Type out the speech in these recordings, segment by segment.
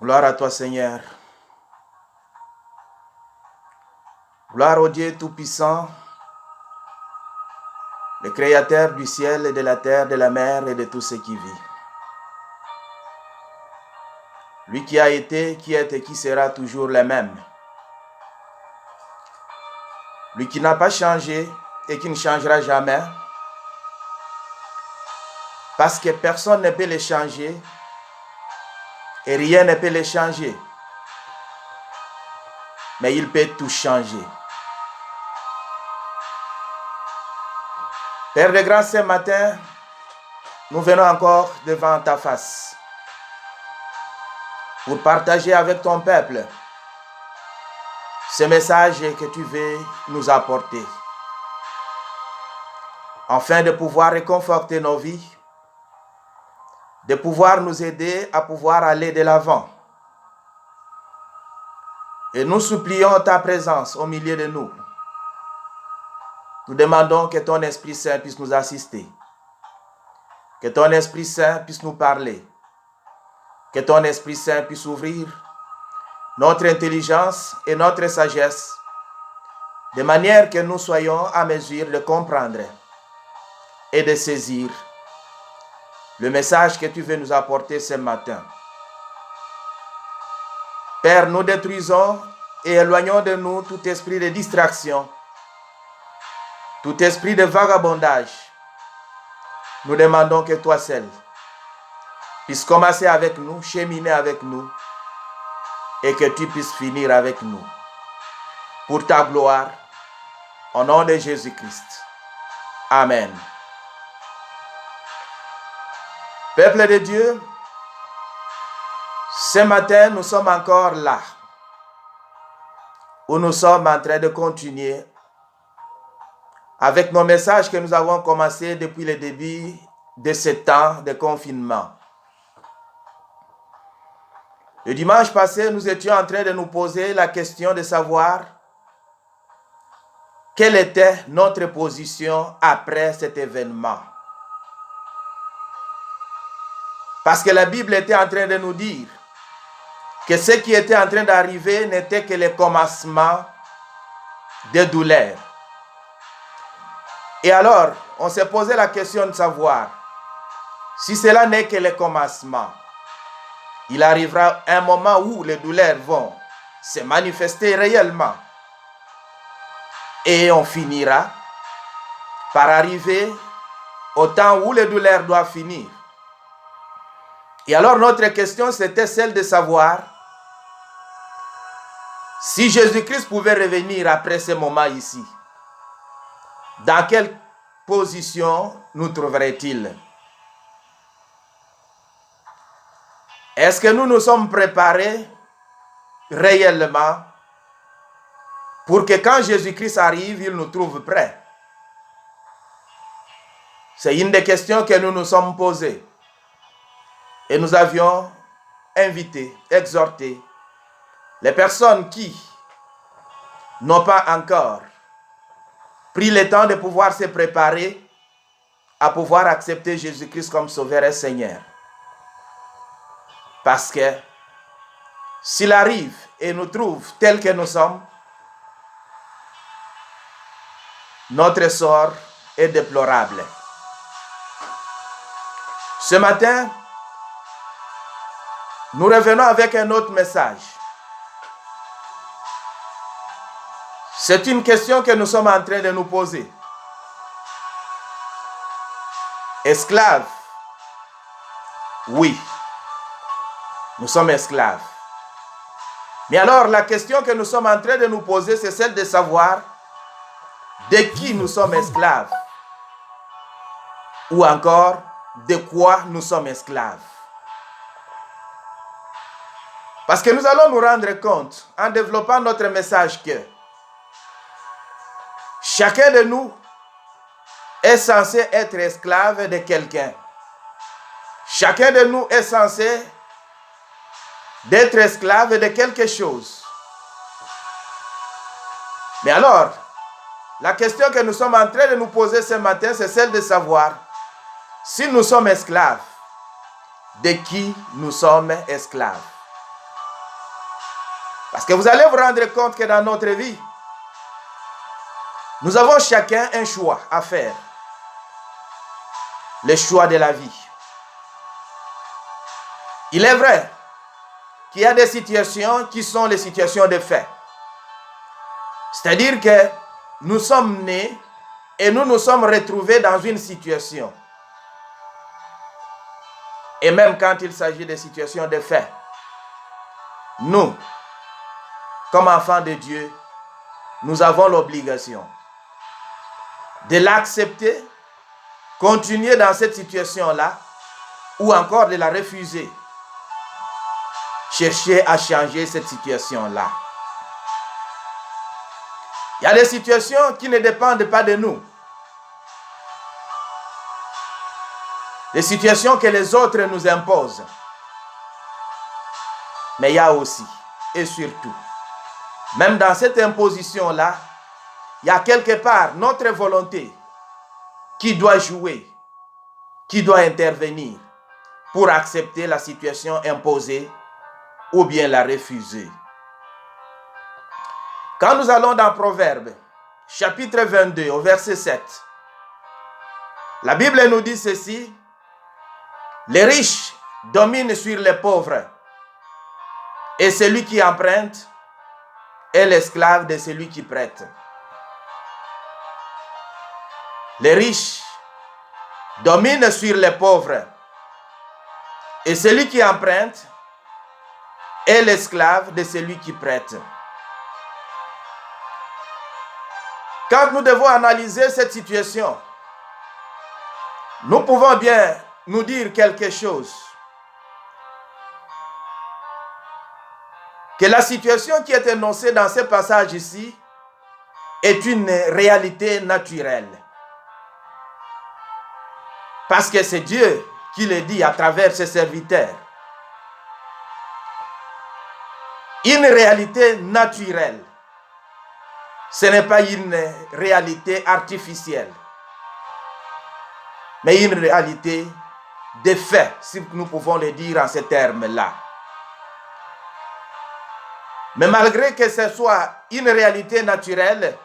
Gloire à toi, Seigneur. Gloire au Dieu Tout-Puissant, le Créateur du ciel et de la terre, de la mer et de tout ce qui vit. Lui qui a été, qui est et qui sera toujours le même. Lui qui n'a pas changé et qui ne changera jamais, parce que personne ne peut le changer et rien ne peut le changer. Mais il peut tout changer. Père de grâce, ce matin, nous venons encore devant ta face pour partager avec ton peuple ce message que tu veux nous apporter, afin de pouvoir réconforter nos vies, de pouvoir nous aider à pouvoir aller de l'avant. Et nous supplions ta présence au milieu de nous. Nous demandons que ton Esprit Saint puisse nous assister, que ton Esprit Saint puisse nous parler, que ton Esprit Saint puisse ouvrir notre intelligence et notre sagesse, de manière que nous soyons à mesure de comprendre et de saisir le message que tu veux nous apporter ce matin. Père, nous détruisons et éloignons de nous tout esprit de distraction, tout esprit de vagabondage. Nous demandons que toi seul puisses commencer avec nous, cheminer avec nous, et que tu puisses finir avec nous. Pour ta gloire, au nom de Jésus-Christ. Amen. Peuple de Dieu, ce matin, nous sommes encore là, où nous sommes en train de continuer avec nos messages que nous avons commencé depuis le début de ce temps de confinement. Le dimanche passé, nous étions en train de nous poser la question de savoir quelle était notre position après cet événement. Parce que la Bible était en train de nous dire que ce qui était en train d'arriver n'était que le commencement de douleur. Et alors, on s'est posé la question de savoir si cela n'est que le commencement. Il arrivera un moment où les douleurs vont se manifester réellement. Et on finira par arriver au temps où les douleurs doivent finir. Et alors notre question, c'était celle de savoir si Jésus-Christ pouvait revenir après ce moment ici. Dans quelle position nous trouverait-il? Est-ce que nous nous sommes préparés réellement pour que quand Jésus-Christ arrive, il nous trouve prêts? C'est une des questions que nous nous sommes posées. Et nous avions invité, exhorté les personnes qui n'ont pas encore pris le temps de pouvoir se préparer à pouvoir accepter Jésus-Christ comme Sauveur et Seigneur. Parce que s'il arrive et nous trouve tels que nous sommes, notre sort est déplorable. Ce matin, nous revenons avec un autre message. C'est une question que nous sommes en train de nous poser. Esclaves? Oui, nous sommes esclaves. Mais alors, la question que nous sommes en train de nous poser, c'est celle de savoir de qui nous sommes esclaves. Ou encore, de quoi nous sommes esclaves. Parce que nous allons nous rendre compte, en développant notre message, que chacun de nous est censé être esclave de quelqu'un. Chacun de nous est censé d'être esclave de quelque chose. Mais alors, la question que nous sommes en train de nous poser ce matin, c'est celle de savoir si nous sommes esclaves, de qui nous sommes esclaves. Parce que vous allez vous rendre compte que dans notre vie, nous avons chacun un choix à faire. Le choix de la vie. Il est vrai qu'il y a des situations qui sont les situations de fait. C'est-à-dire que nous sommes nés et nous nous sommes retrouvés dans une situation. Et même quand il s'agit de situations de fait, nous, comme enfants de Dieu, nous avons l'obligation de l'accepter, continuer dans cette situation-là, ou encore de la refuser. Chercher à changer cette situation-là. Il y a des situations qui ne dépendent pas de nous. Des situations que les autres nous imposent. Mais il y a aussi, et surtout, même dans cette imposition-là, il y a quelque part notre volonté qui doit jouer, qui doit intervenir pour accepter la situation imposée ou bien la refuser. Quand nous allons dans Proverbes, chapitre 22, au verset 7, la Bible nous dit ceci: les riches dominent sur les pauvres, et celui qui emprunte est l'esclave de celui qui prête. Les riches dominent sur les pauvres, et celui qui emprunte est l'esclave de celui qui prête. Quand nous devons analyser cette situation, nous pouvons bien nous dire quelque chose. Que la situation qui est énoncée dans ce passage ici est une réalité naturelle. Parce que c'est Dieu qui le dit à travers ses serviteurs. Une réalité naturelle. Ce n'est pas une réalité artificielle, mais une réalité de fait, si nous pouvons le dire en ces termes-là. Mais malgré que ce soit une réalité naturelle,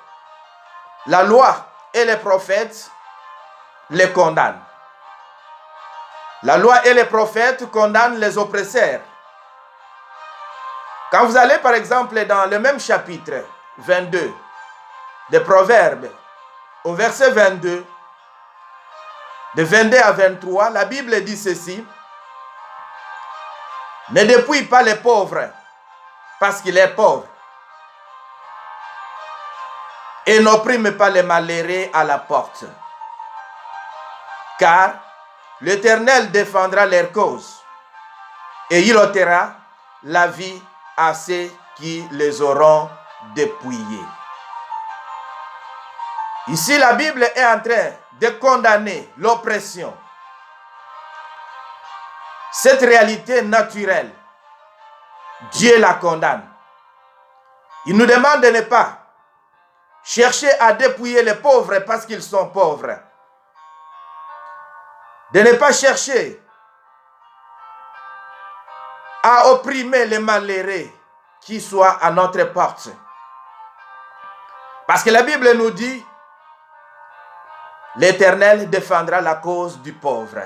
la loi et les prophètes les condamnent. La loi et les prophètes condamnent les oppresseurs. Quand vous allez par exemple dans le même chapitre 22 des Proverbes, au verset 22, de 22 à 23, la Bible dit ceci: ne dépouille pas les pauvres parce qu'il est pauvre, et n'opprime pas les malheureux à la porte, car l'Éternel défendra leur cause et il ôtera la vie à ceux qui les auront dépouillés. Ici, la Bible est en train de condamner l'oppression. Cette réalité naturelle, Dieu la condamne. Il nous demande de ne pas chercher à dépouiller les pauvres parce qu'ils sont pauvres. De ne pas chercher à opprimer les malheureux qui soient à notre porte. Parce que la Bible nous dit: l'Éternel défendra la cause du pauvre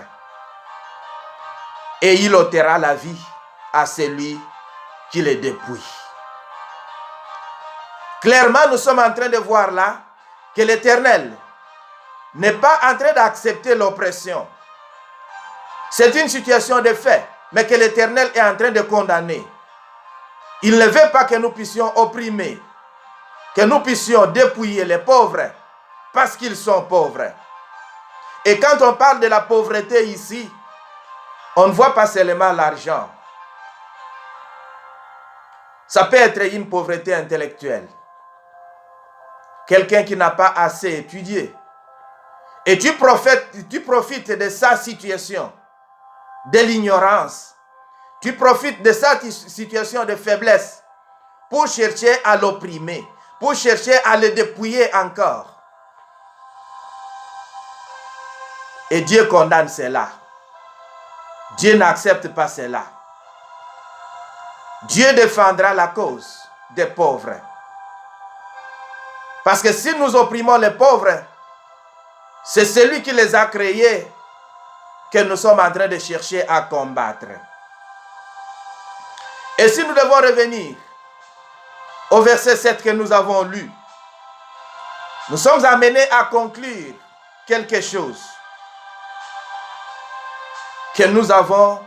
et il ôtera la vie à celui qui le dépouille. Clairement, nous sommes en train de voir là que l'Éternel n'est pas en train d'accepter l'oppression. C'est une situation de fait, mais que l'Éternel est en train de condamner. Il ne veut pas que nous puissions opprimer, que nous puissions dépouiller les pauvres parce qu'ils sont pauvres. Et quand on parle de la pauvreté ici, on ne voit pas seulement l'argent. Ça peut être une pauvreté intellectuelle. Quelqu'un qui n'a pas assez étudié. Et tu profites de sa situation, de l'ignorance. Tu profites de sa situation de faiblesse pour chercher à l'opprimer, pour chercher à le dépouiller encore. Et Dieu condamne cela. Dieu n'accepte pas cela. Dieu défendra la cause des pauvres. Parce que si nous opprimons les pauvres, c'est celui qui les a créés que nous sommes en train de chercher à combattre. Et si nous devons revenir au verset 7 que nous avons lu, nous sommes amenés à conclure quelque chose. Que nous avons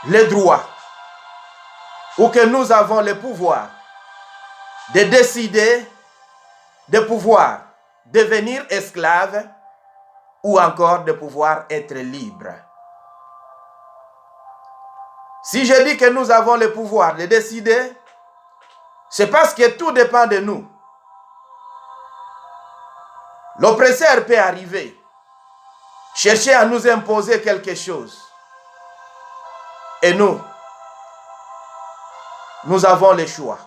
le droit ou que nous avons le pouvoir de décider de pouvoir devenir esclave ou encore de pouvoir être libre. Si je dis que nous avons le pouvoir de décider, c'est parce que tout dépend de nous. L'oppresseur peut arriver, chercher à nous imposer quelque chose. Et nous avons le choix.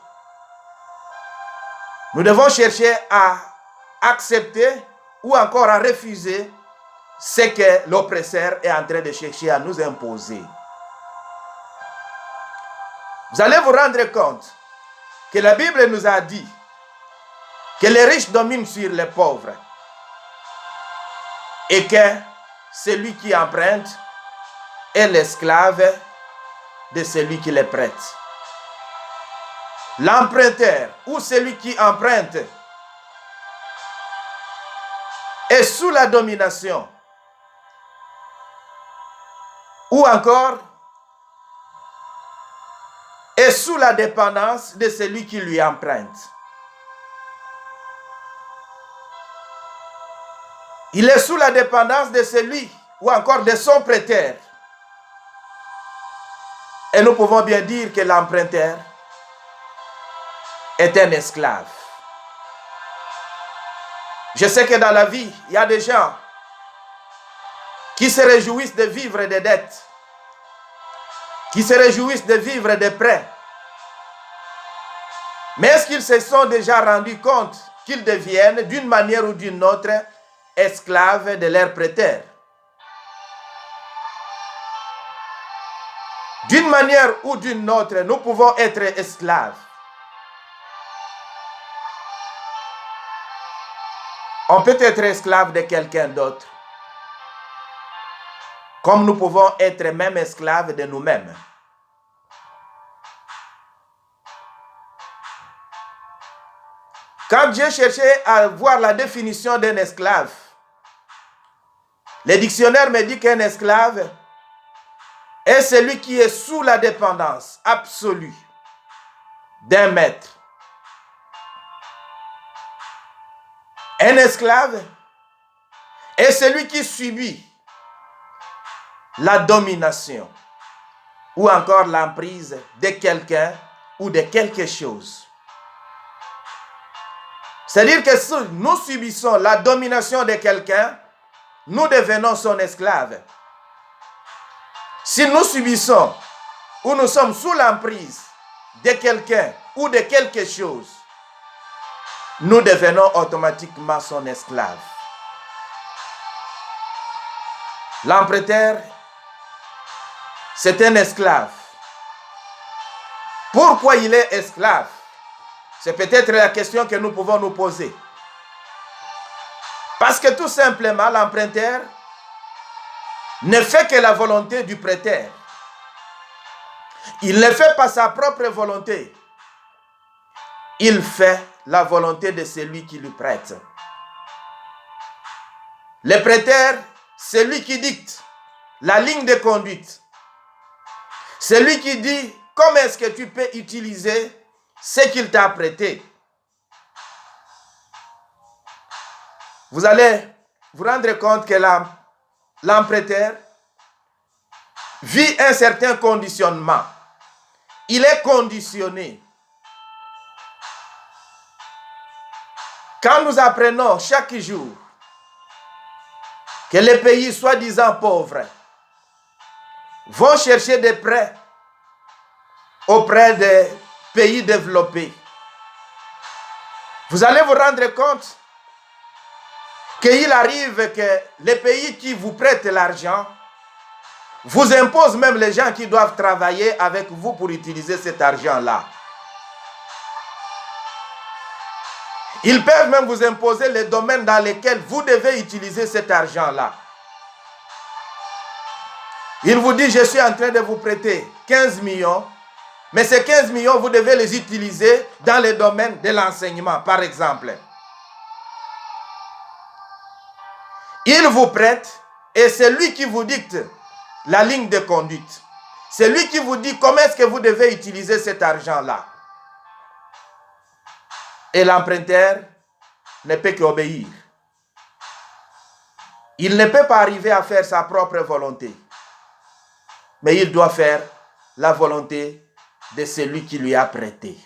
Nous devons chercher à accepter ou encore à refuser ce que l'oppresseur est en train de chercher à nous imposer. Vous allez vous rendre compte que la Bible nous a dit que les riches dominent sur les pauvres et que celui qui emprunte est l'esclave de celui qui les prête. L'emprunteur ou celui qui emprunte est sous la domination ou encore est sous la dépendance de celui qui lui emprunte. Il est sous la dépendance de celui ou encore de son prêteur. Et nous pouvons bien dire que l'emprunteur est un esclave. Je sais que dans la vie, il y a des gens qui se réjouissent de vivre des dettes, qui se réjouissent de vivre des prêts. Mais est-ce qu'ils se sont déjà rendus compte qu'ils deviennent d'une manière ou d'une autre esclaves de leurs prêteurs? D'une manière ou d'une autre, nous pouvons être esclaves. On peut être esclave de quelqu'un d'autre, comme nous pouvons être même esclaves de nous-mêmes. Quand Dieu cherchait à voir la définition d'un esclave, le dictionnaire me dit qu'un esclave est celui qui est sous la dépendance absolue d'un maître. Un esclave est celui qui subit la domination ou encore l'emprise de quelqu'un ou de quelque chose. C'est-à-dire que si nous subissons la domination de quelqu'un, nous devenons son esclave. Si nous subissons ou nous sommes sous l'emprise de quelqu'un ou de quelque chose, nous devenons automatiquement son esclave. L'emprunteur, c'est un esclave. Pourquoi il est esclave? C'est peut-être la question que nous pouvons nous poser. Parce que tout simplement, l'emprunteur ne fait que la volonté du prêteur. Il ne fait pas sa propre volonté, il fait la volonté de celui qui lui prête. Le prêteur, c'est lui qui dicte la ligne de conduite. C'est lui qui dit comment est-ce que tu peux utiliser ce qu'il t'a prêté. Vous allez vous rendre compte que l'emprunteur vit un certain conditionnement. Il est conditionné. Quand nous apprenons chaque jour que les pays soi-disant pauvres vont chercher des prêts auprès des pays développés, vous allez vous rendre compte qu'il arrive que les pays qui vous prêtent l'argent vous imposent même les gens qui doivent travailler avec vous pour utiliser cet argent-là. Ils peuvent même vous imposer les domaines dans lesquels vous devez utiliser cet argent-là. Il vous dit, je suis en train de vous prêter 15 millions, mais ces 15 millions, vous devez les utiliser dans les domaines de l'enseignement, par exemple. Il vous prête et c'est lui qui vous dicte la ligne de conduite. C'est lui qui vous dit comment est-ce que vous devez utiliser cet argent-là. Et l'emprunteur ne peut qu'obéir. Il ne peut pas arriver à faire sa propre volonté, mais il doit faire la volonté de celui qui lui a prêté.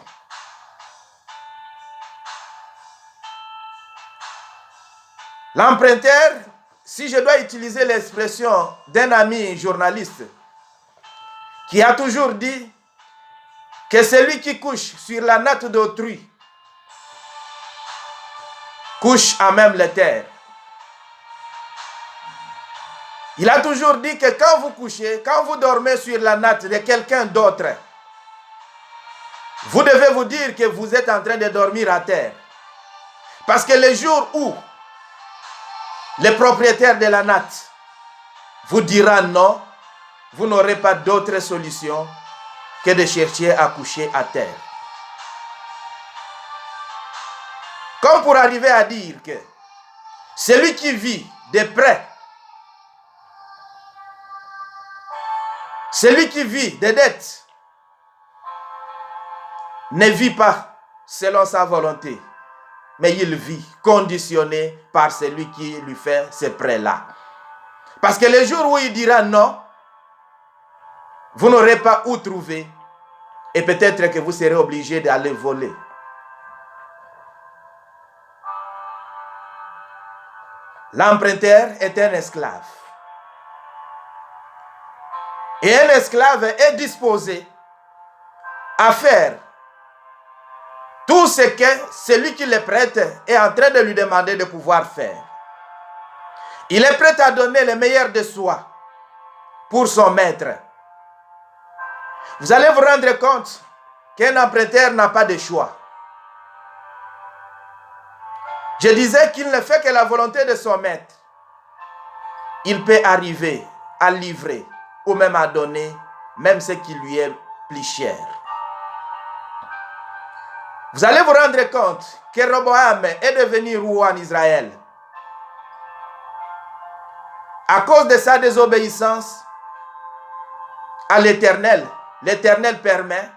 L'emprunteur, si je dois utiliser l'expression d'un ami journaliste qui a toujours dit que celui qui couche sur la natte d'autrui couche à même les terres. Il a toujours dit que quand vous couchez, quand vous dormez sur la natte de quelqu'un d'autre, vous devez vous dire que vous êtes en train de dormir à terre. Parce que le jour où le propriétaire de la natte vous dira non, vous n'aurez pas d'autre solution que de chercher à coucher à terre. Comme pour arriver à dire que celui qui vit de près, celui qui vit des dettes, ne vit pas selon sa volonté, mais il vit conditionné par celui qui lui fait ces prêts-là. Parce que le jour où il dira non, vous n'aurez pas où trouver et peut-être que vous serez obligé d'aller voler. L'emprunteur est un esclave. Et un esclave est disposé à faire tout ce que celui qui le prête est en train de lui demander de pouvoir faire. Il est prêt à donner le meilleur de soi pour son maître. Vous allez vous rendre compte qu'un emprunteur n'a pas de choix. Je disais qu'il ne fait que la volonté de son maître. Il peut arriver à livrer ou même à donner, même ce qui lui est plus cher. Vous allez vous rendre compte que Roboam est devenu roi en Israël. À cause de sa désobéissance à l'Éternel, l'Éternel permet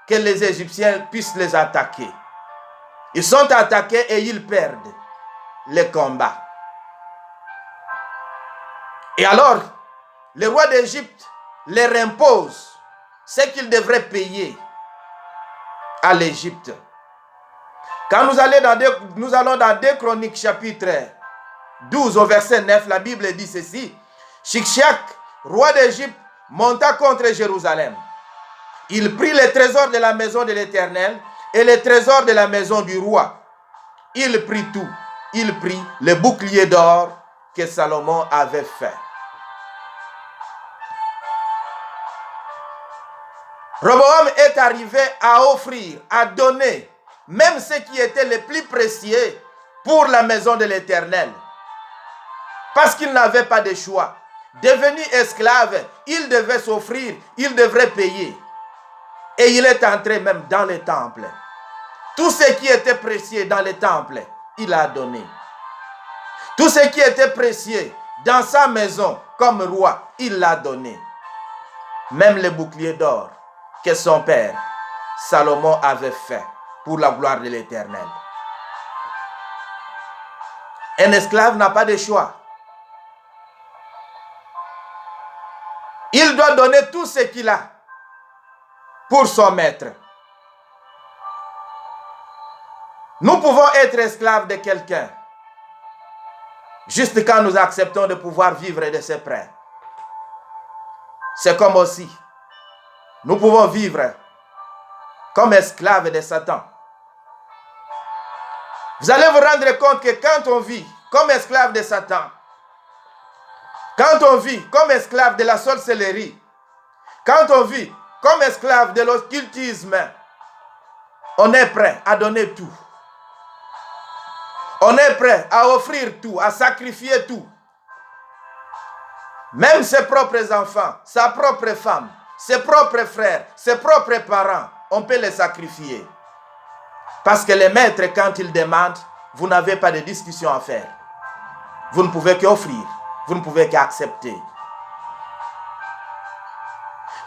que les Égyptiens puissent les attaquer. Ils sont attaqués et ils perdent le combat. Et alors, le roi d'Égypte leur impose ce qu'ils devraient payer à l'Égypte. Quand nous allons dans 2 Chroniques chapitre 12 au verset 9, la Bible dit ceci. Shishak, roi d'Égypte, monta contre Jérusalem. Il prit les trésors de la maison de l'Éternel et les trésors de la maison du roi. Il prit tout. Il prit le bouclier d'or que Salomon avait fait. Roboam est arrivé à offrir, à donner, même ce qui était le plus précieux pour la maison de l'Éternel. Parce qu'il n'avait pas de choix. Devenu esclave, il devait s'offrir, il devrait payer. Et il est entré même dans le temple. Tout ce qui était précieux dans les temples, il a donné. Tout ce qui était précieux dans sa maison comme roi, il l'a donné. Même les boucliers d'or que son père, Salomon, avait fait pour la gloire de l'Éternel. Un esclave n'a pas de choix. Il doit donner tout ce qu'il a pour son maître. Nous pouvons être esclaves de quelqu'un juste quand nous acceptons de pouvoir vivre de ses prêts. C'est comme aussi, nous pouvons vivre comme esclaves de Satan. Vous allez vous rendre compte que quand on vit comme esclave de Satan, quand on vit comme esclave de la sorcellerie, quand on vit comme esclave de l'occultisme, on est prêt à donner tout. On est prêt à offrir tout, à sacrifier tout. Même ses propres enfants, sa propre femme, ses propres frères, ses propres parents, on peut les sacrifier. Parce que les maîtres, quand ils demandent, vous n'avez pas de discussion à faire. Vous ne pouvez qu'offrir, vous ne pouvez qu'accepter.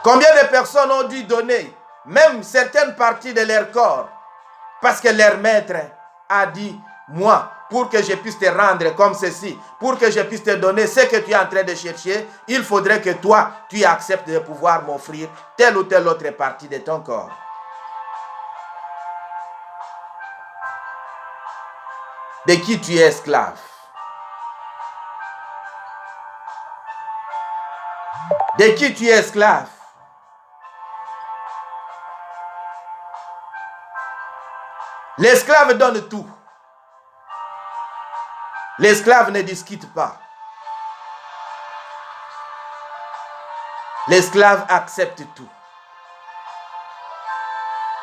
Combien de personnes ont dû donner même certaines parties de leur corps parce que leur maître a dit, moi, pour que je puisse te rendre comme ceci, pour que je puisse te donner ce que tu es en train de chercher, il faudrait que toi, tu acceptes de pouvoir m'offrir telle ou telle autre partie de ton corps. De qui tu es esclave? De qui tu es esclave? L'esclave donne tout. L'esclave ne discute pas. L'esclave accepte tout.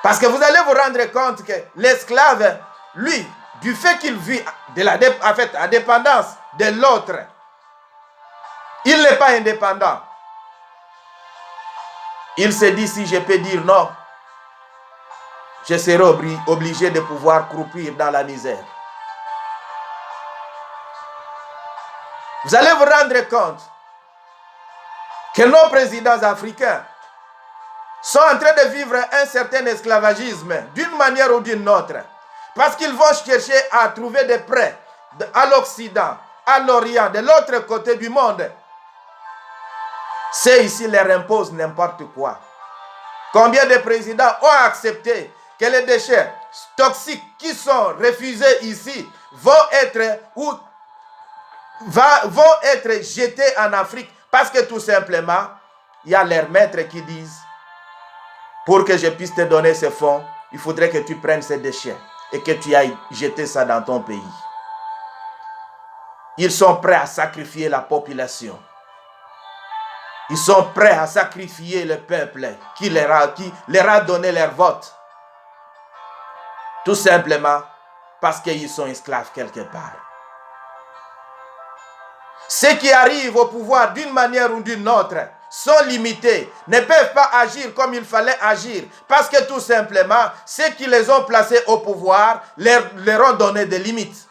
Parce que vous allez vous rendre compte que l'esclave, lui, du fait qu'il vit à dépendance de l'autre, il n'est pas indépendant. Il se dit, si je peux dire non, je serai obligé de pouvoir croupir dans la misère. Vous allez vous rendre compte que nos présidents africains sont en train de vivre un certain esclavagisme d'une manière ou d'une autre. Parce qu'ils vont chercher à trouver des prêts à l'Occident, à l'Orient, de l'autre côté du monde. C'est ici leur impose n'importe quoi. Combien de présidents ont accepté que les déchets toxiques qui sont refusés ici vont être jetés en Afrique parce que tout simplement, il y a leurs maîtres qui disent, pour que je puisse te donner ces fonds, il faudrait que tu prennes ces déchets et que tu ailles jeter ça dans ton pays. Ils sont prêts à sacrifier la population. Ils sont prêts à sacrifier le peuple qui leur a donné leur vote. Tout simplement parce qu'ils sont esclaves quelque part. Ceux qui arrivent au pouvoir d'une manière ou d'une autre sont limités, ne peuvent pas agir comme il fallait agir, parce que tout simplement, ceux qui les ont placés au pouvoir leur ont donné des limites.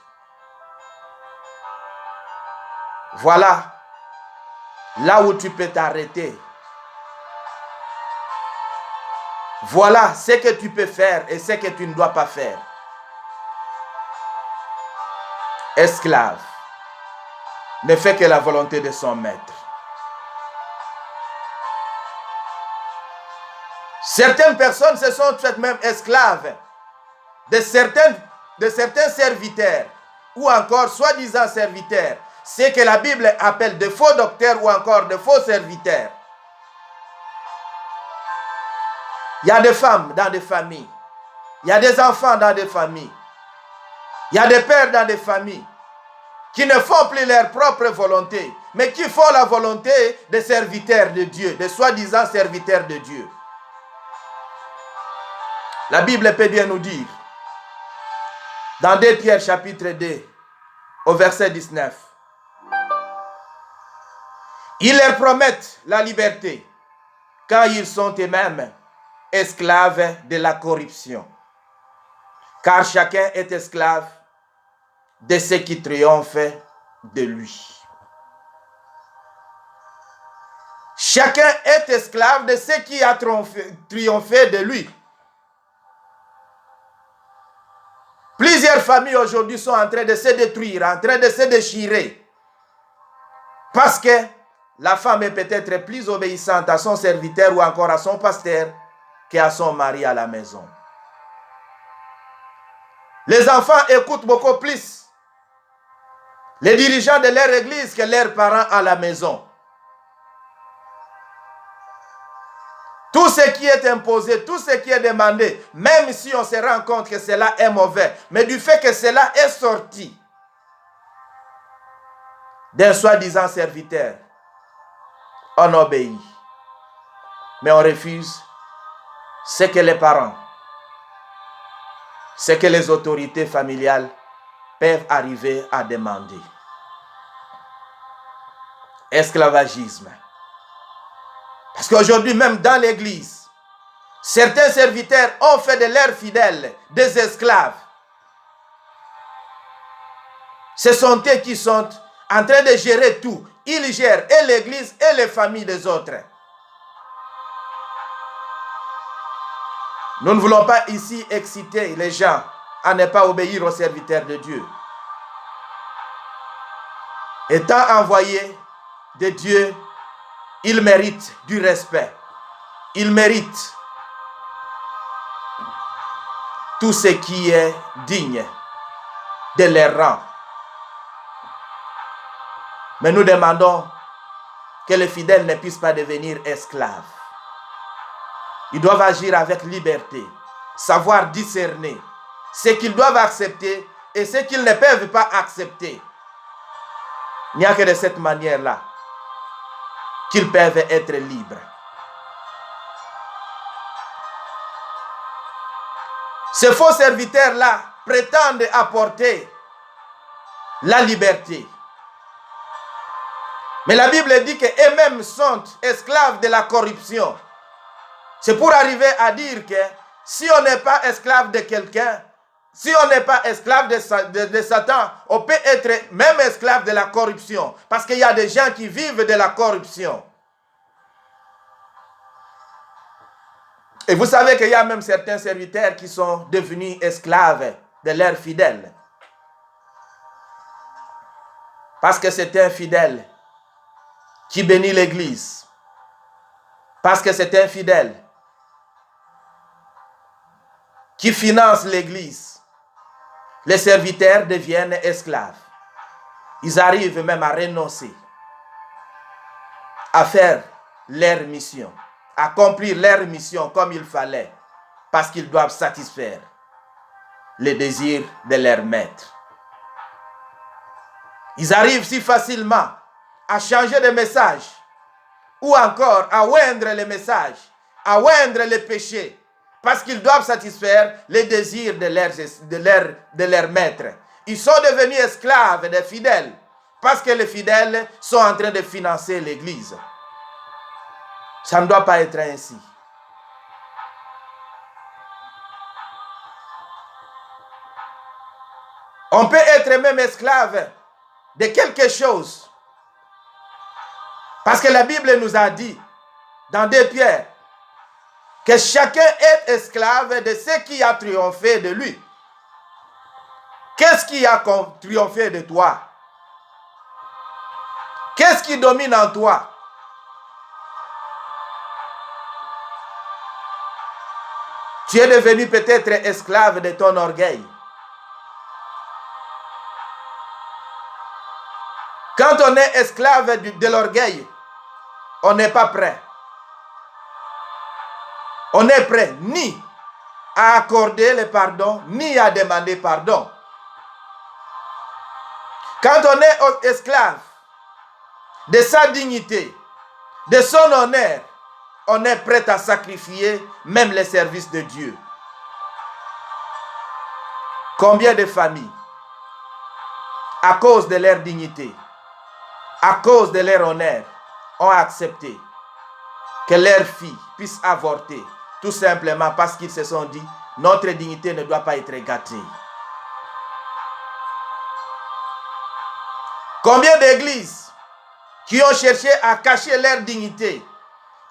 Voilà là où tu peux t'arrêter. Voilà ce que tu peux faire et ce que tu ne dois pas faire. Esclave ne fait que la volonté de son maître. Certaines personnes se sont faites même esclaves de certains serviteurs ou encore soi-disant serviteurs. C'est que la Bible appelle de faux docteurs ou encore de faux serviteurs. Il y a des femmes dans des familles. Il y a des enfants dans des familles. Il y a des pères dans des familles qui ne font plus leur propre volonté, mais qui font la volonté des serviteurs de Dieu, des soi-disant serviteurs de Dieu. La Bible peut bien nous dire, dans 2 Pierre chapitre 2, au verset 19, ils leur promettent la liberté quand ils sont eux-mêmes esclaves de la corruption. car chacun est esclave de ce qui triomphe de lui. Chacun est esclave de ce qui a triomphé de lui. Plusieurs familles aujourd'hui sont en train de se détruire, en train de se déchirer. Parce que la femme est peut-être plus obéissante à son serviteur ou encore à son pasteur qu'à son mari à la maison. Les enfants écoutent beaucoup plus les dirigeants de leur église que leurs parents à la maison. Tout ce qui est imposé, tout ce qui est demandé, même si on se rend compte que cela est mauvais, mais du fait que cela est sorti d'un soi-disant serviteur, on obéit. Mais on refuse ce que les parents, ce que les autorités familiales peuvent arriver à demander. Esclavagisme. Parce qu'aujourd'hui, même dans l'église, certains serviteurs ont fait de leurs fidèles des esclaves. Ce sont eux qui sont en train de gérer tout. Ils gèrent et l'église et les familles des autres. Nous ne voulons pas ici exciter les gens à ne pas obéir aux serviteurs de Dieu. Étant envoyés de Dieu, ils méritent du respect. Ils méritent tout ce qui est digne de leur rang. Mais nous demandons que les fidèles ne puissent pas devenir esclaves. Ils doivent agir avec liberté, savoir discerner ce qu'ils doivent accepter et ce qu'ils ne peuvent pas accepter. Il n'y a que de cette manière-là qu'ils peuvent être libres. Ces faux serviteurs-là prétendent apporter la liberté. Mais la Bible dit qu'eux-mêmes sont esclaves de la corruption. C'est pour arriver à dire que si on n'est pas esclave de quelqu'un, si on n'est pas esclave de Satan, on peut être même esclave de la corruption. Parce qu'il y a des gens qui vivent de la corruption. Et vous savez qu'il y a même certains serviteurs qui sont devenus esclaves de leurs fidèles. Parce que c'est un fidèle qui bénit l'église. Parce que c'est un fidèle qui finance l'église. Les serviteurs deviennent esclaves. Ils arrivent même à renoncer, à faire leur mission, à accomplir leur mission comme il fallait, parce qu'ils doivent satisfaire les désirs de leur maître. Ils arrivent si facilement à changer de message, ou encore à oindre les messages, à oindre les péchés, parce qu'ils doivent satisfaire les désirs de leur maître. Ils sont devenus esclaves des fidèles, parce que les fidèles sont en train de financer l'église. Ça ne doit pas être ainsi. On peut être même esclave de quelque chose. Parce que la Bible nous a dit, dans 2 Pierre, que chacun est esclave de ce qui a triomphé de lui. Qu'est-ce qui a triomphé de toi? Qu'est-ce qui domine en toi? Tu es devenu peut-être esclave de ton orgueil. Quand on est esclave de l'orgueil, on n'est pas prêt. On n'est prêt ni à accorder le pardon, ni à demander pardon. Quand on est esclave de sa dignité, de son honneur, on est prêt à sacrifier même les services de Dieu. Combien de familles, à cause de leur dignité, à cause de leur honneur, ont accepté que leurs filles puissent avorter, tout simplement parce qu'ils se sont dit, notre dignité ne doit pas être gâtée. Combien d'églises qui ont cherché à cacher leur dignité,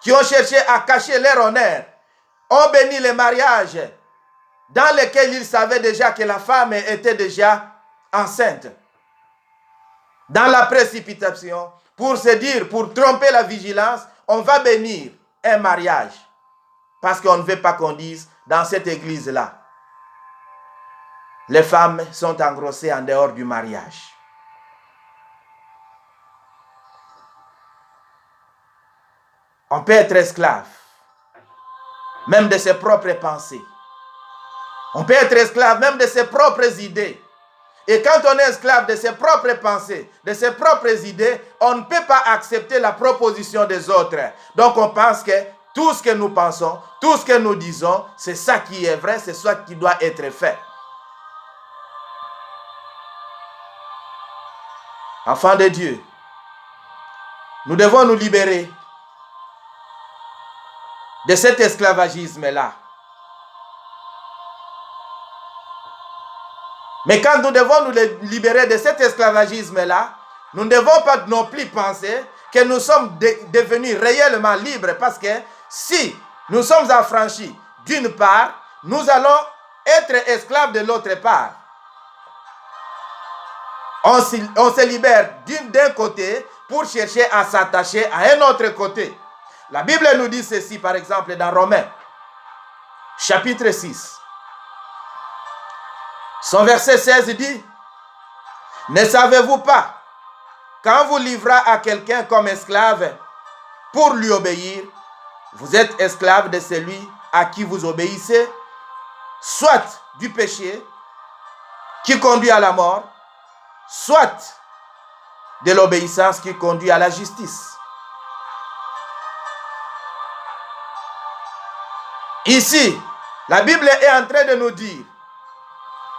qui ont cherché à cacher leur honneur, ont béni les mariages dans lesquels ils savaient déjà que la femme était déjà enceinte. Dans la précipitation, pour se dire, pour tromper la vigilance, on va bénir un mariage. Parce qu'on ne veut pas qu'on dise, dans cette église-là, les femmes sont engrossées en dehors du mariage. On peut être esclave, même de ses propres pensées. On peut être esclave même de ses propres idées. Et quand on est esclave de ses propres pensées, de ses propres idées, on ne peut pas accepter la proposition des autres. Donc on pense que tout ce que nous pensons, tout ce que nous disons, c'est ça qui est vrai, c'est ça qui doit être fait. Enfants de Dieu, nous devons nous libérer de cet esclavagisme-là. Mais quand nous devons nous libérer de cet esclavagisme-là, nous ne devons pas non plus penser que nous sommes devenus réellement libres, parce que si nous sommes affranchis d'une part, nous allons être esclaves de l'autre part. On se libère d'un côté pour chercher à s'attacher à un autre côté. La Bible nous dit ceci, par exemple, dans Romains, chapitre 6. Son verset 16 dit, « Ne savez-vous pas, quand vous livrez à quelqu'un comme esclave pour lui obéir, vous êtes esclave de celui à qui vous obéissez, soit du péché qui conduit à la mort, soit de l'obéissance qui conduit à la justice. » Ici, la Bible est en train de nous dire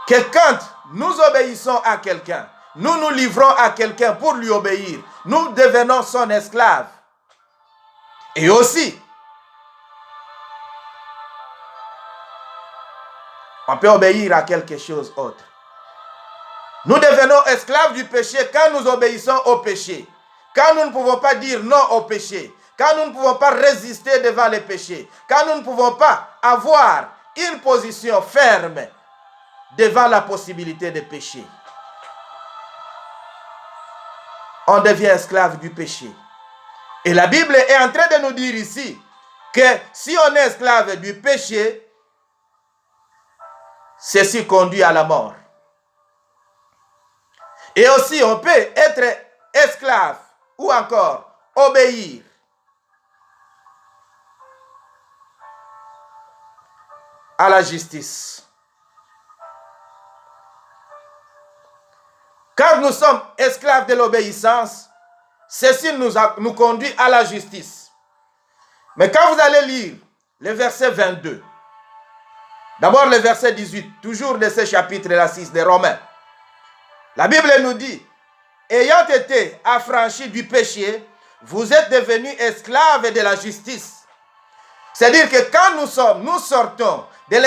que quand nous obéissons à quelqu'un, nous nous livrons à quelqu'un pour lui obéir, nous devenons son esclave. Et aussi, on peut obéir à quelque chose d'autre. Nous devenons esclaves du péché quand nous obéissons au péché. Quand nous ne pouvons pas dire non au péché. Quand nous ne pouvons pas résister devant les péchés. Quand nous ne pouvons pas avoir une position ferme devant la possibilité de pécher. On devient esclave du péché. Et la Bible est en train de nous dire ici que si on est esclave du péché, ceci conduit à la mort. Et aussi, on peut être esclave ou encore obéir à la justice. Quand nous sommes esclaves de l'obéissance, ceci nous conduit à la justice. Mais quand vous allez lire le verset 22, d'abord le verset 18, toujours de ce chapitre 6 de Romains, la Bible nous dit, ayant été affranchis du péché, vous êtes devenus esclaves de la justice. C'est-à-dire que quand nous sortons de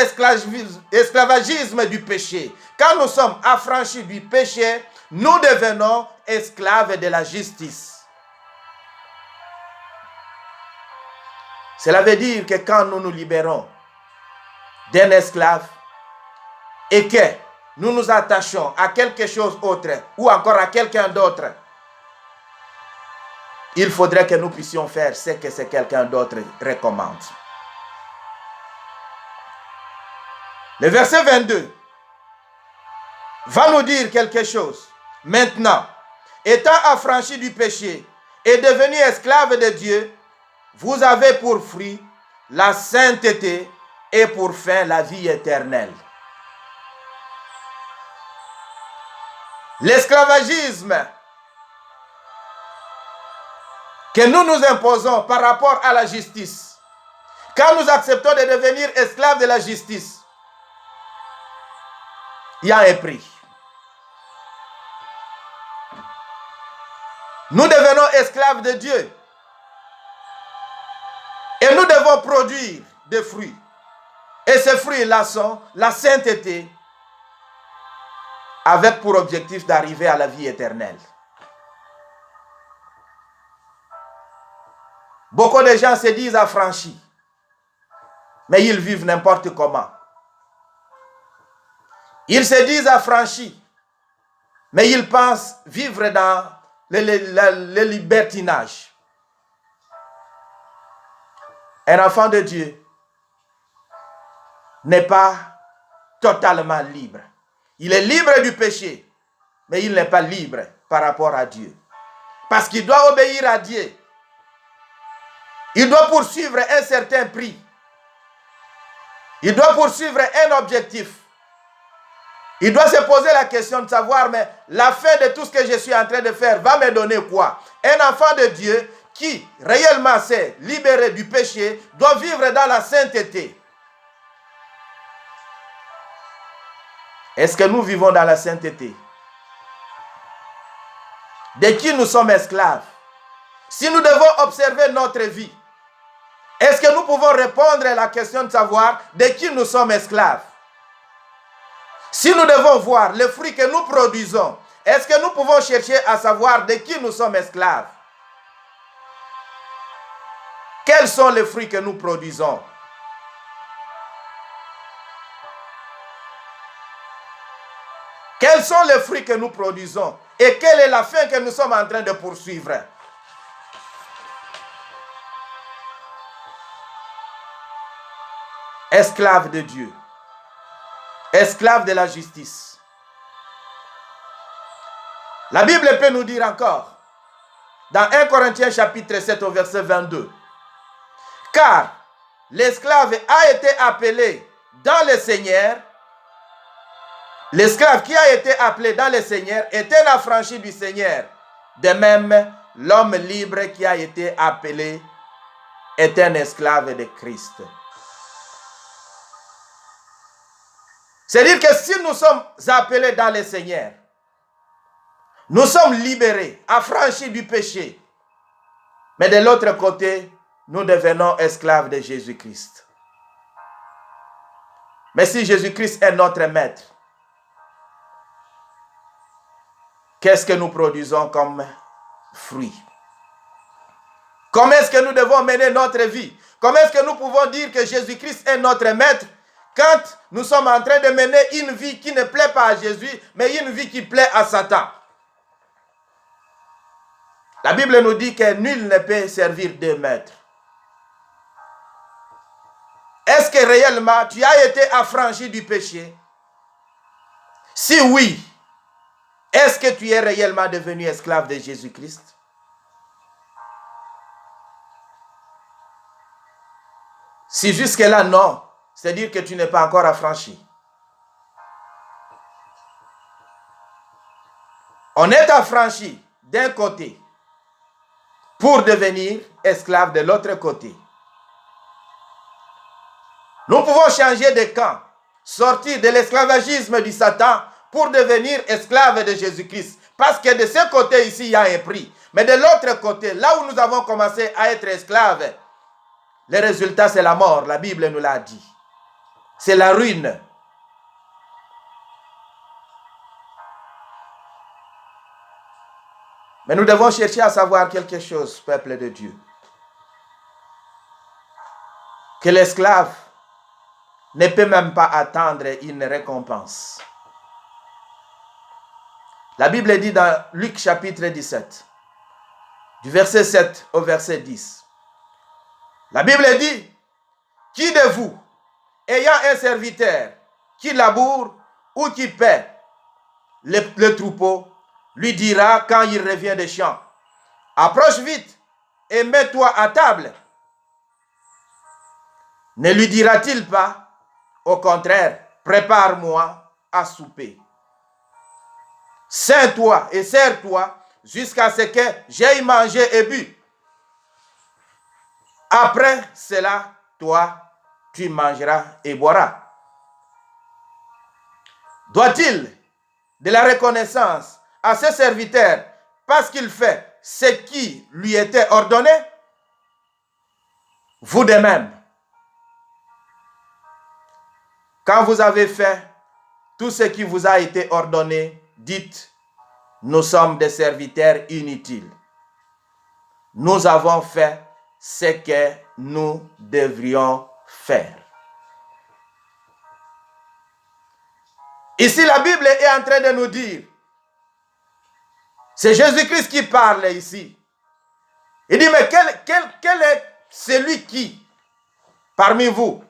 l'esclavagisme du péché, quand nous sommes affranchis du péché, nous devenons esclaves de la justice. Cela veut dire que quand nous nous libérons d'un esclave et que nous nous attachons à quelque chose d'autre ou encore à quelqu'un d'autre, il faudrait que nous puissions faire ce que ce quelqu'un d'autre recommande. Le verset 22 va nous dire quelque chose. Maintenant, étant affranchis du péché et devenus esclaves de Dieu, vous avez pour fruit la sainteté et pour fin la vie éternelle. L'esclavagisme que nous nous imposons par rapport à la justice, quand nous acceptons de devenir esclaves de la justice, il y a un prix. Nous devenons esclaves de Dieu. Et nous devons produire des fruits. Et Et ces fruits-là sont la sainteté, avec pour objectif d'arriver à la vie éternelle. Beaucoup de gens se disent affranchis, mais ils vivent n'importe comment. Ils se disent affranchis, mais ils pensent vivre dans le libertinage. Un enfant de Dieu n'est pas totalement libre. Il est libre du péché, mais il n'est pas libre par rapport à Dieu. Parce qu'il doit obéir à Dieu. Il doit poursuivre un certain prix. Il doit poursuivre un objectif. Il doit se poser la question de savoir, mais la fin de tout ce que je suis en train de faire va me donner quoi? Un enfant de Dieu qui réellement s'est libéré du péché doit vivre dans la sainteté. Est-ce que nous vivons dans la sainteté? De qui nous sommes esclaves? Si nous devons observer notre vie, est-ce que nous pouvons répondre à la question de savoir de qui nous sommes esclaves? Si nous devons voir les fruits que nous produisons, est-ce que nous pouvons chercher à savoir de qui nous sommes esclaves? Quels sont les fruits que nous produisons? Quels sont les fruits que nous produisons? Et quelle est la fin que nous sommes en train de poursuivre? Esclaves de Dieu. Esclaves de la justice. La Bible peut nous dire encore, dans 1 Corinthiens chapitre 7 au verset 22, car l'esclave a été appelé dans le Seigneur, l'esclave qui a été appelé dans le Seigneur est un affranchi du Seigneur. De même, l'homme libre qui a été appelé est un esclave de Christ. C'est-à-dire que si nous sommes appelés dans le Seigneur, nous sommes libérés, affranchis du péché. Mais de l'autre côté, nous devenons esclaves de Jésus-Christ. Mais si Jésus-Christ est notre maître, qu'est-ce que nous produisons comme fruit? Comment est-ce que nous devons mener notre vie? Comment est-ce que nous pouvons dire que Jésus-Christ est notre maître quand nous sommes en train de mener une vie qui ne plaît pas à Jésus, mais une vie qui plaît à Satan? La Bible nous dit que nul ne peut servir deux maîtres. Est-ce que réellement tu as été affranchi du péché? Si oui, est-ce que tu es réellement devenu esclave de Jésus-Christ? Si jusque-là non, c'est-à-dire que tu n'es pas encore affranchi. On est affranchi d'un côté pour devenir esclave de l'autre côté. Nous pouvons changer de camp, sortir de l'esclavagisme du Satan pour devenir esclave de Jésus-Christ. Parce que de ce côté ici, il y a un prix. Mais de l'autre côté, là où nous avons commencé à être esclaves, le résultat c'est la mort. La Bible nous l'a dit. C'est la ruine. Mais nous devons chercher à savoir quelque chose, peuple de Dieu. Que l'esclave ne peut même pas attendre une récompense. La Bible dit dans Luc chapitre 17, du verset 7 au verset 10. La Bible dit, qui de vous, ayant un serviteur qui laboure ou qui paie le troupeau, lui dira quand il revient des champs, approche vite et mets-toi à table. Ne lui dira-t-il pas, au contraire, prépare-moi à souper. Ceins-toi et serre-toi jusqu'à ce que j'aie mangé et bu. Après cela, toi, tu mangeras et boiras. Doit-il de la reconnaissance à ce serviteur parce qu'il fait ce qui lui était ordonné? Vous de même, quand vous avez fait tout ce qui vous a été ordonné, dites, nous sommes des serviteurs inutiles. Nous avons fait ce que nous devrions faire. Ici, la Bible est en train de nous dire, c'est Jésus-Christ qui parle ici. Il dit, mais quel est celui qui, parmi vous,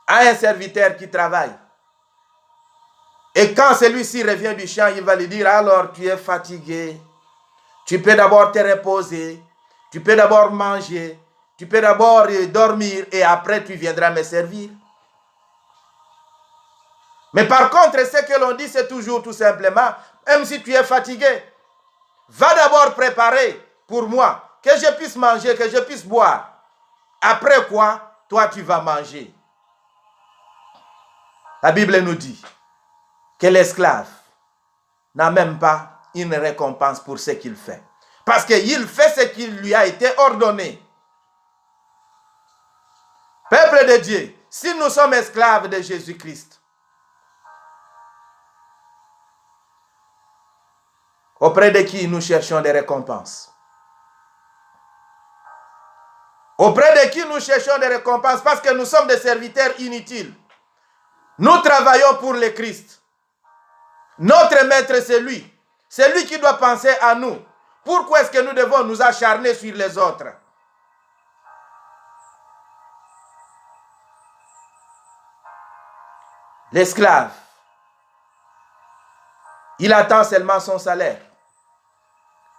a un serviteur qui travaille? Et quand celui-ci revient du champ, il va lui dire, alors tu es fatigué, tu peux d'abord te reposer, tu peux d'abord manger, tu peux d'abord dormir et après tu viendras me servir. Mais par contre, ce que l'on dit, c'est toujours tout simplement, même si tu es fatigué, va d'abord préparer pour moi, que je puisse manger, que je puisse boire. Après quoi, toi tu vas manger. La Bible nous dit que l'esclave n'a même pas une récompense pour ce qu'il fait. Parce qu'il fait ce qui lui a été ordonné. Peuple de Dieu, si nous sommes esclaves de Jésus-Christ, auprès de qui nous cherchons des récompenses? Auprès de qui nous cherchons des récompenses? Parce que nous sommes des serviteurs inutiles. Nous travaillons pour le Christ. Notre maître, c'est lui. C'est lui qui doit penser à nous. Pourquoi est-ce que nous devons nous acharner sur les autres? L'esclave, il attend seulement son salaire.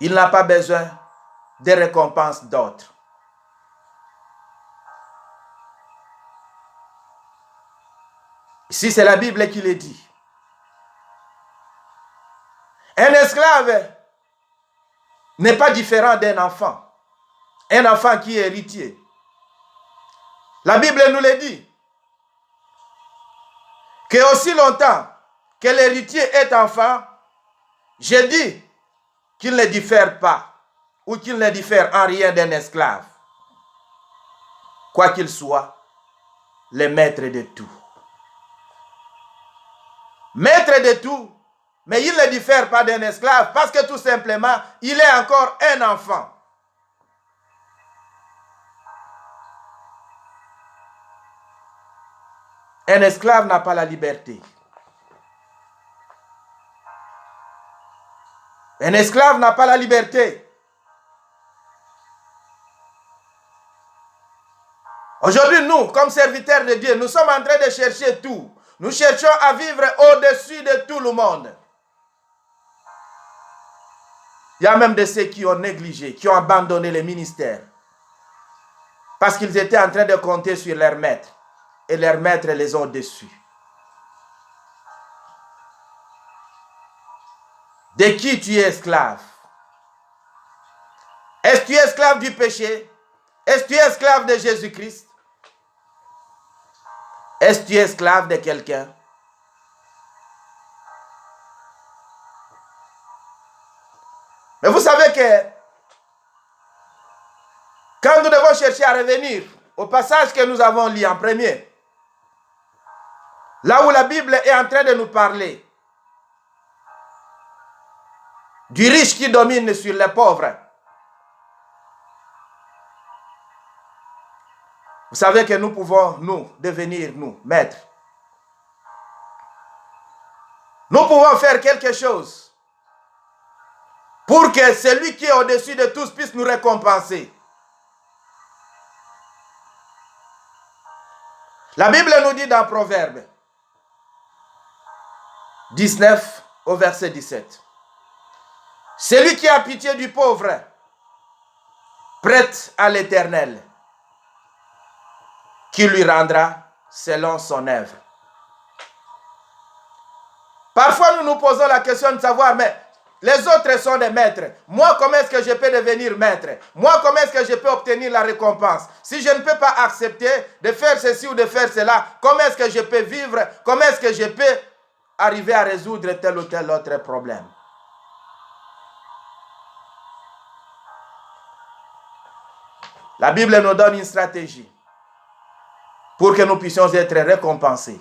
Il n'a pas besoin de récompenses d'autres. Ici, c'est la Bible qui le dit. Un esclave n'est pas différent d'un enfant. Un enfant qui est héritier. La Bible nous le dit. Que aussi longtemps que l'héritier est enfant, je dis qu'il ne diffère pas ou qu'il ne diffère en rien d'un esclave. Quoi qu'il soit, le maître de tout. Maître de tout, mais il ne diffère pas d'un esclave parce que tout simplement, il est encore un enfant. Un esclave n'a pas la liberté. Un esclave n'a pas la liberté. Aujourd'hui, nous, comme serviteurs de Dieu, nous sommes en train de chercher tout. Nous cherchons à vivre au-dessus de tout le monde. Il y a même de ceux qui ont négligé, qui ont abandonné les ministères. Parce qu'ils étaient en train de compter sur leurs maîtres. Et leurs maîtres les ont déçus. De qui tu es esclave? Est-ce que tu es esclave du péché? Est-ce que tu es esclave de Jésus-Christ? Est-ce que tu es esclave de quelqu'un? Mais vous savez que quand nous devons chercher à revenir au passage que nous avons lu en premier, là où la Bible est en train de nous parler du riche qui domine sur les pauvres. Vous savez que nous pouvons, nous, devenir, nous, maîtres. Nous pouvons faire quelque chose pour que celui qui est au-dessus de tous puisse nous récompenser. La Bible nous dit dans Proverbe 19 au verset 17. Celui qui a pitié du pauvre prête à l'Éternel, qui lui rendra selon son œuvre. Parfois, nous nous posons la question de savoir, mais les autres sont des maîtres. Moi, comment est-ce que je peux devenir maître? Moi, comment est-ce que je peux obtenir la récompense? Si je ne peux pas accepter de faire ceci ou de faire cela, comment est-ce que je peux vivre? Comment est-ce que je peux arriver à résoudre tel ou tel autre problème? La Bible nous donne une stratégie pour que nous puissions être récompensés.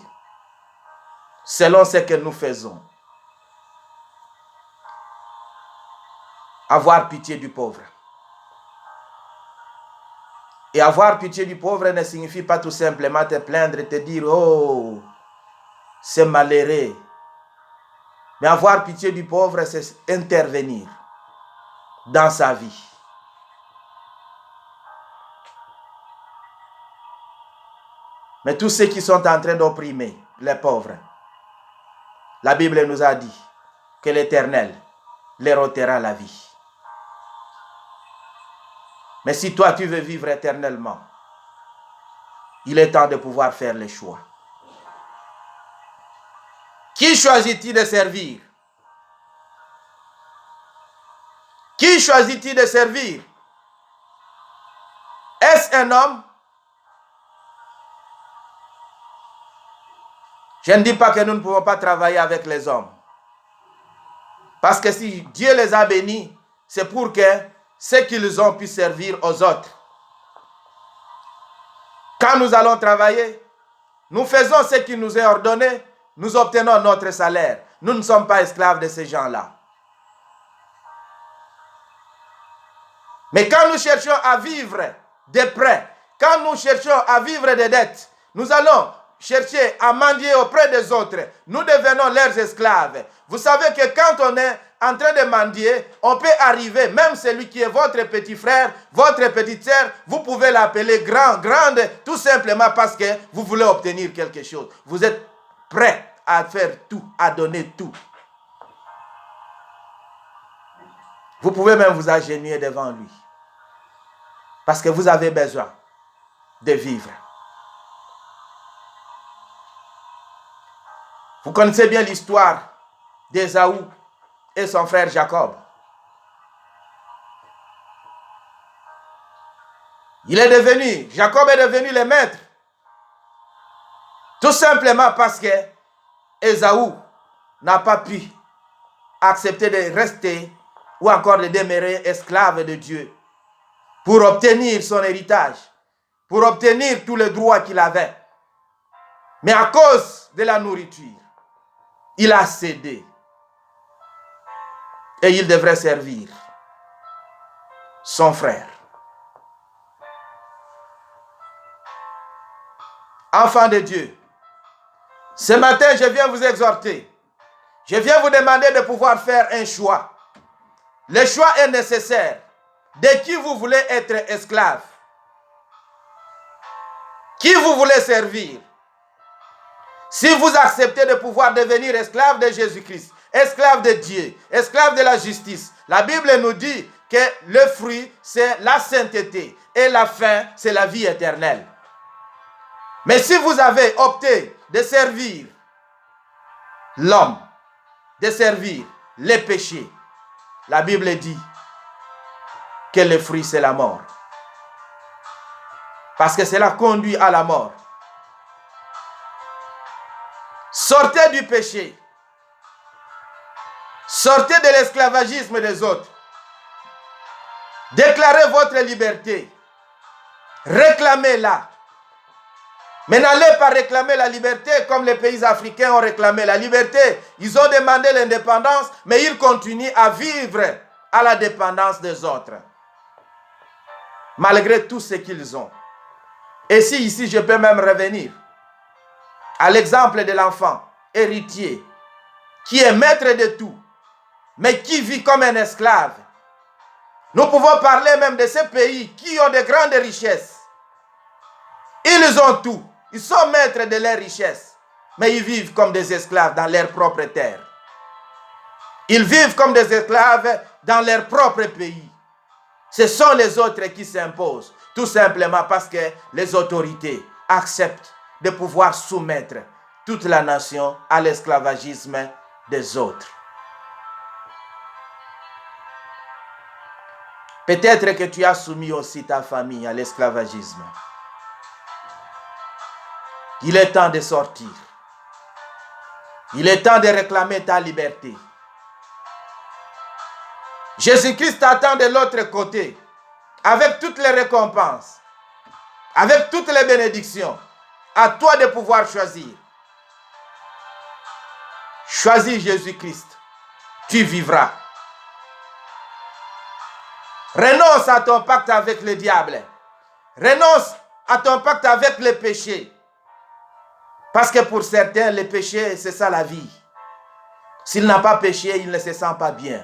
selon ce que nous faisons. Avoir pitié du pauvre. Et avoir pitié du pauvre ne signifie pas tout simplement te plaindre et te dire « Oh, c'est malheureux ». Mais avoir pitié du pauvre, c'est intervenir dans sa vie. Mais tous ceux qui sont en train d'opprimer les pauvres, la Bible nous a dit que l'Éternel leur ôtera la vie. Mais si toi tu veux vivre éternellement, il est temps de pouvoir faire les choix. Qui choisit-il de servir? Qui choisit-il de servir? Est-ce un homme? Je ne dis pas que nous ne pouvons pas travailler avec les hommes. Parce que si Dieu les a bénis, c'est pour que ce qu'ils ont puissent servir aux autres. Quand nous allons travailler, nous faisons ce qui nous est ordonné, nous obtenons notre salaire. Nous ne sommes pas esclaves de ces gens-là. Mais quand nous cherchons à vivre de près, quand nous cherchons à vivre des dettes, nous allons chercher à mendier auprès des autres. Nous devenons leurs esclaves. Vous savez que quand on est en train de mendier, on peut arriver, même celui qui est votre petit frère, votre petite sœur, vous pouvez l'appeler grande, tout simplement parce que vous voulez obtenir quelque chose. Vous êtes prêt à faire tout, à donner tout. Vous pouvez même vous agenouiller devant lui. Parce que vous avez besoin de vivre. Vous connaissez bien l'histoire d'Ésaü et son frère Jacob. Jacob est devenu le maître. Tout simplement parce que Ésaü n'a pas pu accepter de rester ou encore de demeurer esclave de Dieu pour obtenir son héritage, pour obtenir tous les droits qu'il avait. Mais à cause de la nourriture, il a cédé. Et il devrait servir son frère. Enfants de Dieu, ce matin, je viens vous exhorter. Je viens vous demander de pouvoir faire un choix. Le choix est nécessaire. De qui vous voulez être esclave? Qui vous voulez servir? Si vous acceptez de pouvoir devenir esclave de Jésus-Christ, esclave de Dieu, esclave de la justice, la Bible nous dit que le fruit, c'est la sainteté et la fin, c'est la vie éternelle. Mais si vous avez opté de servir l'homme, de servir les péchés, la Bible dit que le fruit, c'est la mort. Parce que cela conduit à la mort. Sortez du péché. Sortez de l'esclavagisme des autres. Déclarez votre liberté. Réclamez-la. Mais n'allez pas réclamer la liberté comme les pays africains ont réclamé la liberté. Ils ont demandé l'indépendance, mais ils continuent à vivre à la dépendance des autres. Malgré tout ce qu'ils ont. Et si ici je peux même revenir à l'exemple de l'enfant héritier qui est maître de tout, mais qui vit comme un esclave. Nous pouvons parler même de ces pays qui ont de grandes richesses. Ils ont tout. Ils sont maîtres de leurs richesses, mais ils vivent comme des esclaves dans leur propre terre. Ils vivent comme des esclaves dans leur propre pays. Ce sont les autres qui s'imposent, tout simplement parce que les autorités acceptent de pouvoir soumettre toute la nation à l'esclavagisme des autres. Peut-être que tu as soumis aussi ta famille à l'esclavagisme. Il est temps de sortir. Il est temps de réclamer ta liberté. Jésus-Christ t'attend de l'autre côté, avec toutes les récompenses, avec toutes les bénédictions. À toi de pouvoir choisir. Choisis Jésus-Christ. Tu vivras. Renonce à ton pacte avec le diable. Renonce à ton pacte avec le péché. Parce que pour certains, le péché, c'est ça la vie. S'il n'a pas péché, il ne se sent pas bien.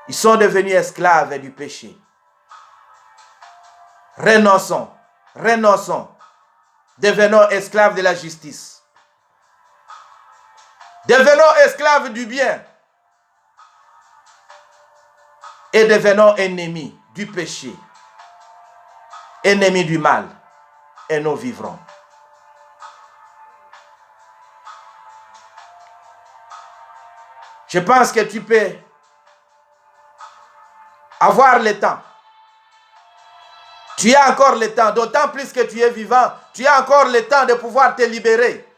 Ils sont devenus esclaves du péché. Renonçons, renonçons. Devenons esclaves de la justice. Devenons esclaves du bien. Et devenons ennemis du péché. Ennemis du mal. Et nous vivrons. Je pense que tu peux avoir le temps. Tu as encore le temps, d'autant plus que tu es vivant. Tu as encore le temps de pouvoir te libérer.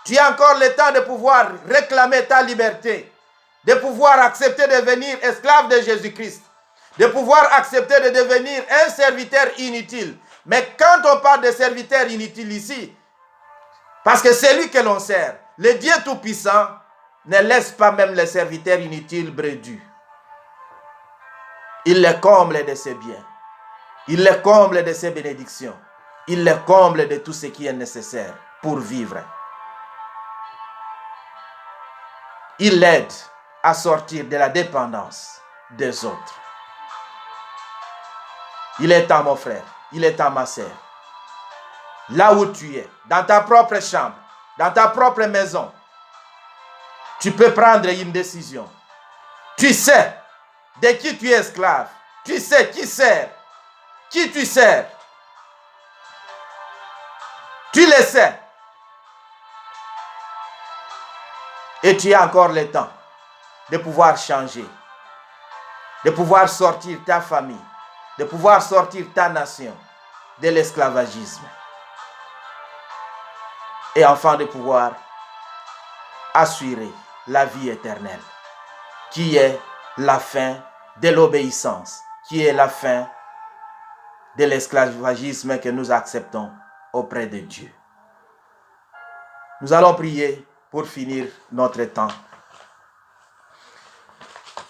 Tu as encore le temps de pouvoir réclamer ta liberté. De pouvoir accepter de devenir esclave de Jésus-Christ. De pouvoir accepter de devenir un serviteur inutile. Mais quand on parle de serviteur inutile ici, parce que c'est lui que l'on sert, le Dieu Tout-Puissant ne laisse pas même les serviteurs inutiles bredus. Il les comble de ses biens. Il les comble de ses bénédictions. Il les comble de tout ce qui est nécessaire pour vivre. Il l'aide à sortir de la dépendance des autres. Il est temps, mon frère. Il est temps, ma sœur. Là où tu es, dans ta propre chambre, dans ta propre maison, tu peux prendre une décision. Tu sais de qui tu es esclave. Tu sais qui sert. Qui tu sers. Tu le sais. Et tu as encore le temps de pouvoir changer. De pouvoir sortir ta famille. De pouvoir sortir ta nation de l'esclavagisme. Et enfin de pouvoir assurer la vie éternelle, qui est la fin de l'obéissance, qui est la fin de l'esclavagisme que nous acceptons auprès de Dieu. Nous allons prier pour finir notre temps.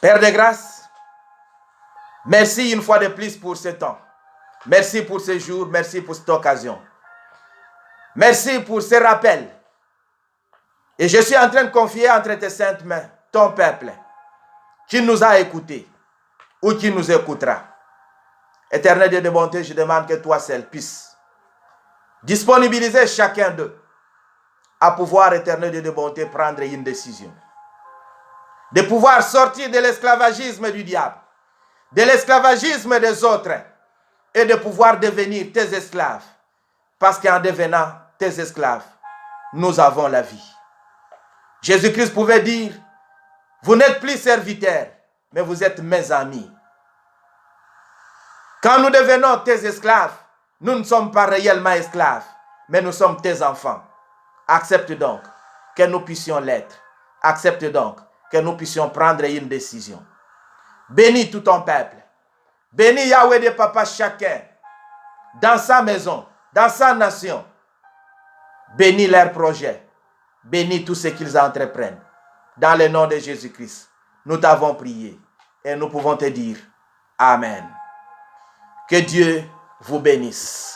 Père de grâce, merci une fois de plus pour ce temps. Merci pour ce jour, merci pour cette occasion. Merci pour ce rappel. Et je suis en train de confier entre tes saintes mains ton peuple qui nous a écoutés ou qui nous écoutera. Éternel Dieu de bonté, je demande que toi seul puisses disponibiliser chacun d'eux à pouvoir, éternel Dieu de bonté, prendre une décision. De pouvoir sortir de l'esclavagisme du diable, de l'esclavagisme des autres et de pouvoir devenir tes esclaves. Parce qu'en devenant tes esclaves, nous avons la vie. Jésus-Christ pouvait dire, vous n'êtes plus serviteurs, mais vous êtes mes amis. Quand nous devenons tes esclaves, nous ne sommes pas réellement esclaves, mais nous sommes tes enfants. Accepte donc que nous puissions l'être. Accepte donc que nous puissions prendre une décision. Bénis tout ton peuple. Bénis Yahweh de papa chacun, dans sa maison, dans sa nation. Bénis leurs projets. Bénis tout ce qu'ils entreprennent. Dans le nom de Jésus-Christ, nous t'avons prié et nous pouvons te dire Amen. Que Dieu vous bénisse.